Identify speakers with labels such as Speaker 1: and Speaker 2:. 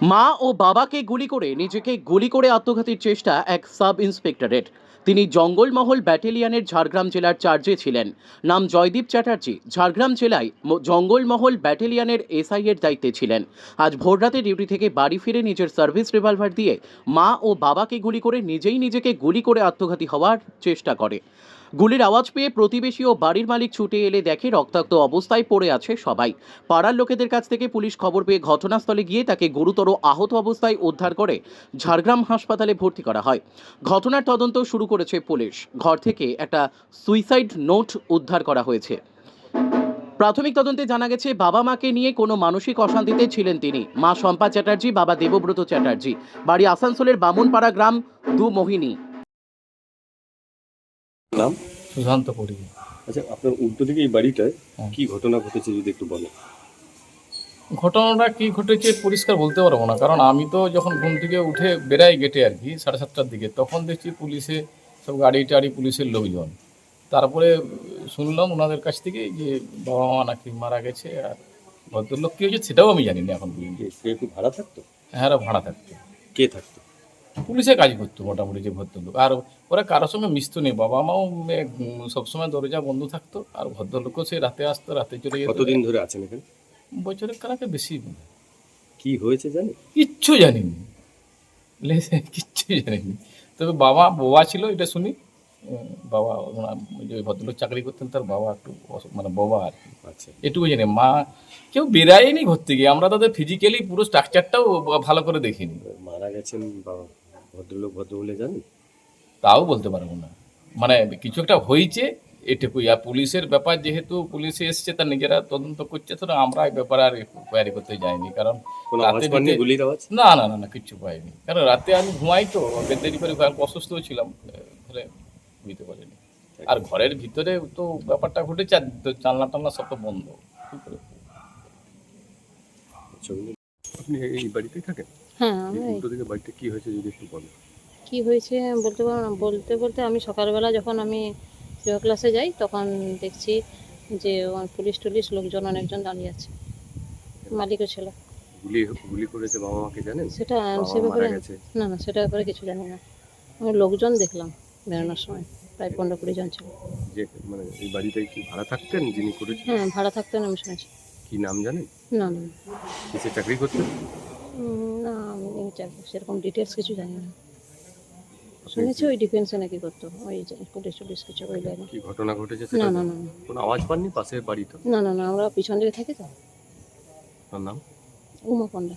Speaker 1: মা ও বাবাকে গুলি করে নিজেকে গুলি করে আত্মঘাতীর চেষ্টা এক সাব ইন্সপেক্টরের। তিনি জঙ্গলমহল ব্যাটালিয়নের ঝাড়গ্রাম জেলার চার্জে ছিলেন। নাম জয়দীপ চ্যাটার্জি। ঝাড়গ্রাম জেলায় জঙ্গলমহল ব্যাটালিয়নের এসআই এর দায়িত্বে ছিলেন। আজ ভোররাতে ডিউটি থেকে বাড়ি ফিরে নিজের সার্ভিস রিভলভার দিয়ে মা ও বাবাকে গুলি করে নিজেই নিজেকে গুলি করে আত্মঘাতী হওয়ার চেষ্টা করে। গুলির আওয়াজ পেয়ে প্রতিবেশী ও বাড়ির মালিক ছুটে এলে দেখে রক্তাক্ত অবস্থায় পড়ে আছে সবাই। পাড়ার লোকেদের কাছ থেকে পুলিশ খবর পেয়ে ঘটনাস্থলে গিয়ে তাকে গুরুতর আহত অবস্থায় উদ্ধার করে ঝাড়গ্রাম হাসপাতালে ভর্তি করা হয়। ঘটনার তদন্ত শুরু করেছে পুলিশ। ঘর থেকে একটা সুইসাইড নোট উদ্ধার করা হয়েছে। প্রাথমিক তদন্তে জানা গেছে বাবা মাকে নিয়ে কোনো মানসিক অশান্তিতে ছিলেন তিনি। মা শম্পা চ্যাটার্জি, বাবা দেবব্রত চ্যাটার্জি। বাড়ি আসানসোলের বামুনপাড়া গ্রাম দু মোহিনী।
Speaker 2: নাম?
Speaker 3: সুশান্ত পড়ি।
Speaker 2: আচ্ছা, আপনার উল্টো দিকে এই বাড়িটায়
Speaker 3: হ্যাঁ।
Speaker 2: কি ঘটনা ঘটেছে যদি একটু বলেন।
Speaker 3: ঘটনাটা কি ঘটেছে পরিষ্কার বলতে পারবো না, কারণ আমি তো যখন ঘুম থেকে উঠে বেড়াই গেটে আর কি 7:30টার দিকে, তখন দেখছি পুলিশে সব গাড়ি টাড়ি পুলিশের লোকজন। তারপরে শুনলাম ওনাদের কাছ থেকে যে বাবা মা নাকি মারা গেছে, আর ভদ্রলোক কী হয়েছে সেটাও আমি জানি না এখন পর্যন্ত।
Speaker 2: কে একটু ভাড়া থাকতো?
Speaker 3: হ্যাঁ, ভাড়া থাকতো।
Speaker 2: কে থাকতো?
Speaker 3: পুলিশে কাজ করতো মোটামুটি যে ভদ্রলোক, আর ওরা কারোর সঙ্গে মিশতো নেই। বাবা মাও সবসময় দরজা বন্ধ থাকতো, আর ভদ্রলোকও সে রাতে আসতো, রাতে চলে যেত।
Speaker 2: কতদিন ধরে আছেন এখানে?
Speaker 3: বছরের কানাকে বেশি।
Speaker 2: কি হয়েছে জানেন?
Speaker 3: কিচ্ছু জানিনি, কিচ্ছু জানিনি। তবে বাবা ছিল এটা শুনি। বাবা যে ভদ্রলোক চাকরি করতেন, তার বাবা একটু মানে বাবা আর কি।
Speaker 2: আচ্ছা,
Speaker 3: এটুকু জানি। মা কেউ বেরায়নি ঘর থেকে। আমরা তাদের ফিজিক্যালি পুরো স্ট্রাকচারটাও ভালো করে দেখিনি।
Speaker 2: মারা গেছেন বা ভদ্রলোক ভদ্র বলে জানেন?
Speaker 3: তাও বলতে পারবো না, মানে কিছু একটা হয়েছে এটুকুই। আর পুলিশের ব্যাপার, যেহেতু পুলিশে এসছে, তার নিজেরা তদন্ত করছে, তো আমরা এই ব্যাপারে আর কোয়ারি করতে যাইনি। কারণ
Speaker 2: কোনো আওয়াজ পাননি গুলির আওয়াজ?
Speaker 3: না না না না, কিচ্ছু পাইনি। কারণ রাতে আমি ঘুমাই তো, দেরি করে অসুস্থ ছিলাম, ঘরে বুঝতে পারিনি। আর ঘরের ভিতরে তো ব্যাপারটা ঘটেছে, আর জানলা টানলা সব তো বন্ধ। কি করে?
Speaker 2: আপনি এই বাড়িতেই থাকেন?
Speaker 4: হ্যাঁ,
Speaker 2: এই উল্টো দিকে বাড়িতে কি হয়েছে যদি একটু বলেন।
Speaker 4: কী হয়েছে বলতে পারবো না। বলতে বলতে আমি সকালবেলা যখন আমি যোগা ক্লাসে যাই, তখন দেখছি যে পুলিশ টুলিশ লোকজন অনেকজন দাঁড়িয়ে আছে, মালিকও ছিল।
Speaker 2: গুলি গুলি করেছে বাবা মাকে জানেন?
Speaker 4: সেটা
Speaker 2: বাবা
Speaker 4: সে
Speaker 2: মা মারা
Speaker 4: ব্যাপারে
Speaker 2: গেছে?
Speaker 4: না না, সেটা ব্যাপারে কিছু জানি না। আমি লোকজন দেখলাম বেরোনোর সময়, প্রায় 15-20 জন ছিল।
Speaker 2: যে মানে এই বাড়িটায় কি ভাড়া থাকতেন যিনি করেছেন?
Speaker 4: হ্যাঁ, ভাড়া থাকতেন, আমি শুনেছি।
Speaker 2: কি নাম জানেন?
Speaker 4: না না
Speaker 2: কিসে চাকরি করতেন?
Speaker 4: না, আমি সেরকম ডিটেলস কিছু জানি না। শুনেছি ওই ডিফেন্সে নাকি করতো, ওই যে পুলিশ টুলিশ কিছু ওই লাইনে।
Speaker 2: কি ঘটনা ঘটেছে
Speaker 4: না
Speaker 2: সেটা
Speaker 4: না
Speaker 2: জানেন?
Speaker 4: না না
Speaker 2: কোনো আওয়াজ পাননি পাশের বাড়ি তো?
Speaker 4: না না না, আমরা পিছন দিকে থাকি তো।
Speaker 2: তার নাম?
Speaker 4: উমা পণ্ডা।